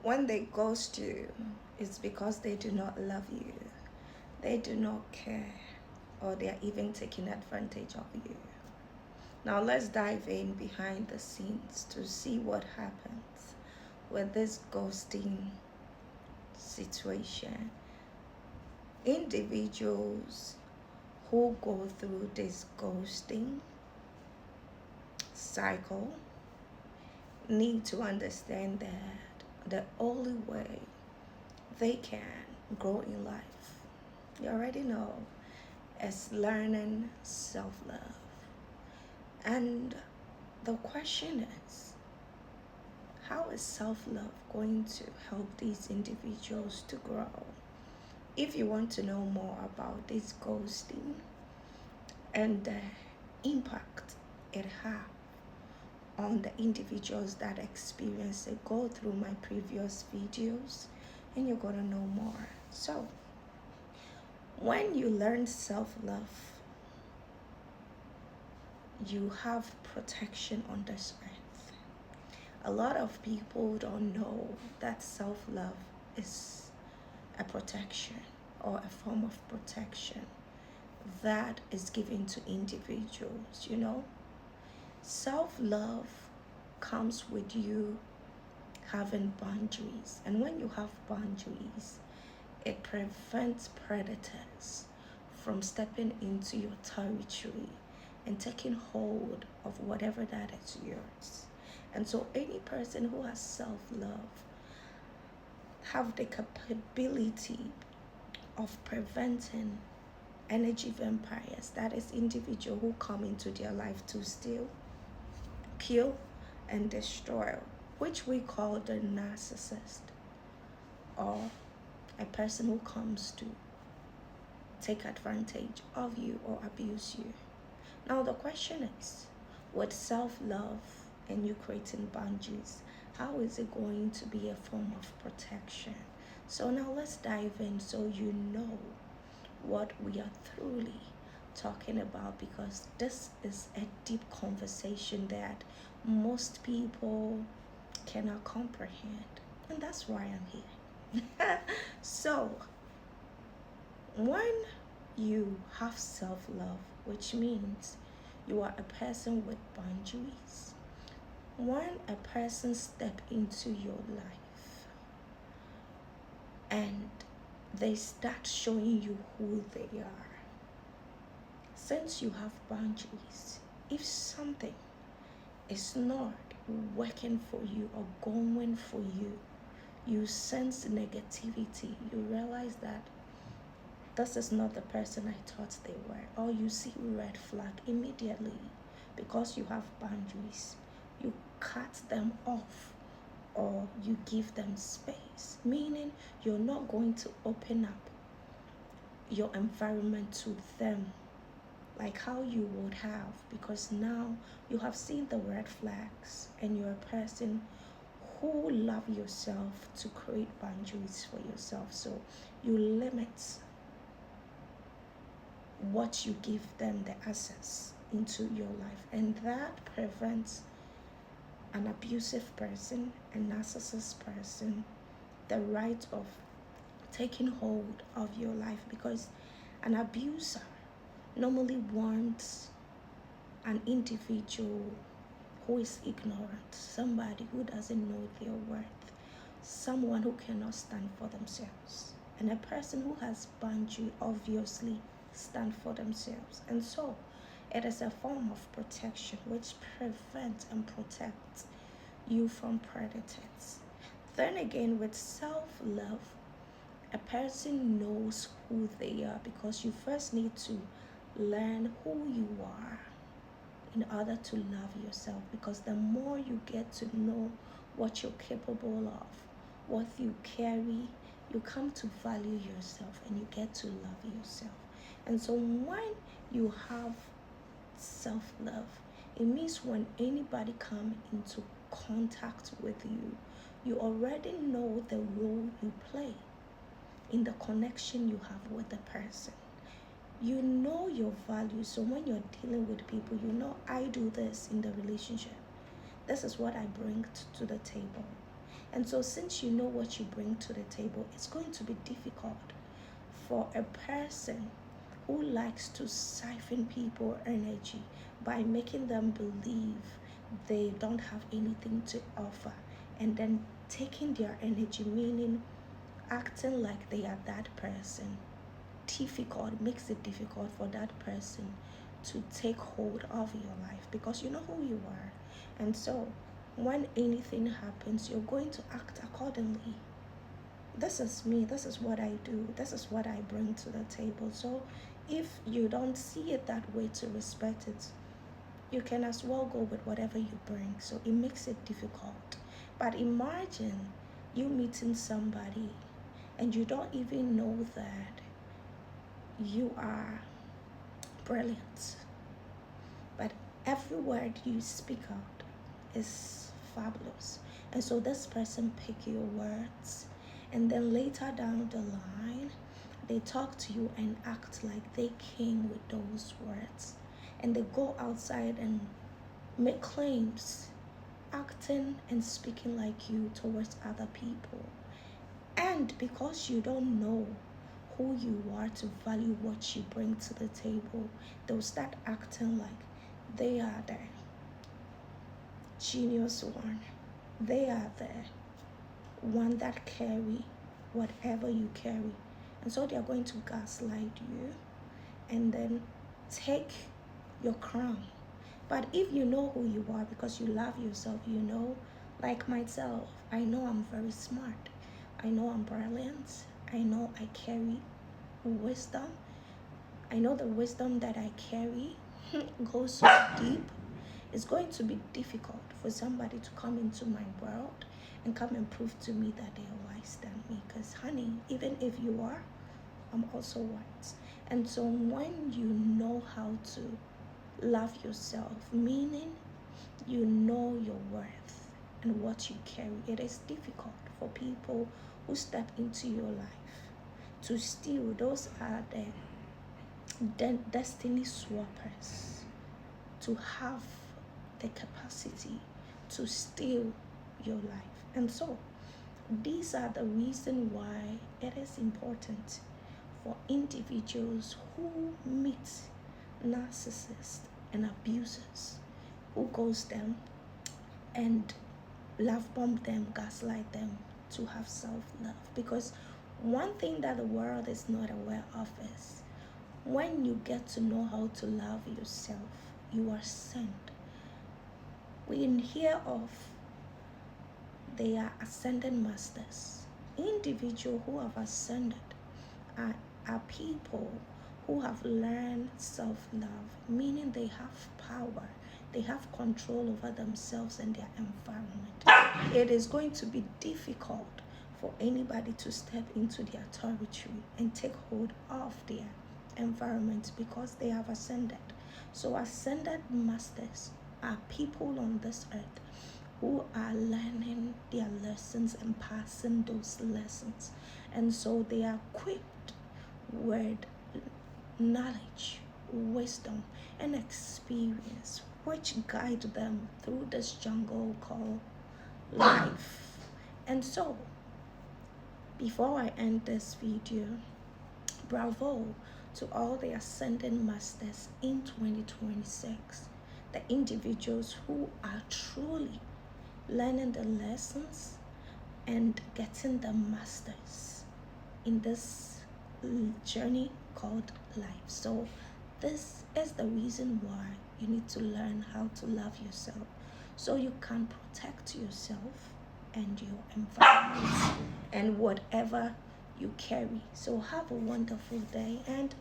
When they ghost you, it's because they do not love you, they do not care, or they are even taking advantage of you. Now let's dive in behind the scenes to see what happens with this ghosting situation. Individuals who go through this ghosting cycle need to understand that the only way they can grow in life, you already know, is learning self-love. And the question is, how is self-love going to help these individuals to grow? If you want to know more about this ghosting and the impact it has on the individuals that experience it, go through my previous videos and you're gonna know more. So when you learn self-love, you have protection on this earth. A lot of people don't know that self-love is a protection or a form of protection that is given to individuals. Self-love comes with you having boundaries, and when you have boundaries, it prevents predators from stepping into your territory and taking hold of whatever that is yours. And so any person who has self-love have the capability of preventing energy vampires, that is individual who come into their life to steal, kill, and destroy, which we call the narcissist, or a person who comes to take advantage of you or abuse you. Now the question is, with self-love and you creating boundaries, how is it going to be a form of protection? So now let's dive in so you know what we are truly talking about, because this is a deep conversation that most people cannot comprehend, and that's why I'm here. So when you have self-love, which means you are a person with boundaries, when a person step into your life and they start showing you who they are, since you have boundaries, if something is not working for you or going for you, you sense negativity, you realize that this is not the person I thought they were, or you see red flag immediately, because you have boundaries, you cut them off or you give them space, meaning you're not going to open up your environment to them like how you would have, because now you have seen the red flags and you're a person who love yourself to create boundaries for yourself. So you limit what you give them the access into your life, and that prevents an abusive person, a narcissist person, the right of taking hold of your life, because an abuser normally wants an individual who is ignorant, somebody who doesn't know their worth, someone who cannot stand for themselves. And a person who has boundary obviously stand for themselves. And so it is a form of protection which prevents and protects you from predators. Then again, with self-love, a person knows who they are, because you first need to learn who you are in order to love yourself, because the more you get to know what you're capable of, what you carry, you come to value yourself and you get to love yourself. And so when you have self-love, it means when anybody comes into contact with you, you already know the role you play in the connection you have with the person. You know your value, so when you're dealing with people, you know, I do this in the relationship. This is what I bring to the table. And so since you know what you bring to the table, it's going to be difficult for a person who likes to siphon people energy by making them believe they don't have anything to offer, and then taking their energy, meaning acting like they are that person. Difficult makes it difficult for that person to take hold of your life, because you know who you are. And so when anything happens, you're going to act accordingly. This is me, this is what I do, this is what I bring to the table. So if you don't see it that way to respect it, you can as well go with whatever you bring. So it makes it difficult. But imagine you meeting somebody and you don't even know that you are brilliant, but every word you speak out is fabulous. And so this person pick your words, and then later down the line they talk to you and act like they came with those words, and they go outside and make claims, acting and speaking like you towards other people. And because you don't know who you are to value what you bring to the table, they'll start acting like they are the genius one. They are the one that carry whatever you carry. And so they are going to gaslight you and then take your crown. But if you know who you are, because you love yourself, you know, like myself, I know I'm very smart. I know I'm brilliant. I know I carry wisdom. I know the wisdom that I carry goes so deep. It's going to be difficult for somebody to come into my world and come and prove to me that they are wise than me. Because honey, even if you are, I'm also wise. And so when you know how to love yourself, meaning you know your worth and what you carry, it is difficult for people who step into your life to steal. Those are the destiny swappers, to have the capacity to steal your life. And so these are the reason why it is important for individuals who meet narcissists and abusers, who ghost them and love bomb them, gaslight them, to have self-love. Because one thing that the world is not aware of is when you get to know how to love yourself, you are sent. We hear of they are ascended masters. Individuals who have ascended are people who have learned self-love, meaning they have power, they have control over themselves and their environment. It is going to be difficult for anybody to step into their territory and take hold of their environment because they have ascended. So ascended masters are people on this earth who are learning their lessons and passing those lessons. And so they are equipped with knowledge, wisdom, and experience, which guide them through this jungle called life. And so, before I end this video, bravo to all the ascending masters in 2026, the individuals who are truly learning the lessons and getting the masters in this journey called life. So this is the reason why you need to learn how to love yourself, so you can protect yourself and your environment and whatever you carry. So have a wonderful day, and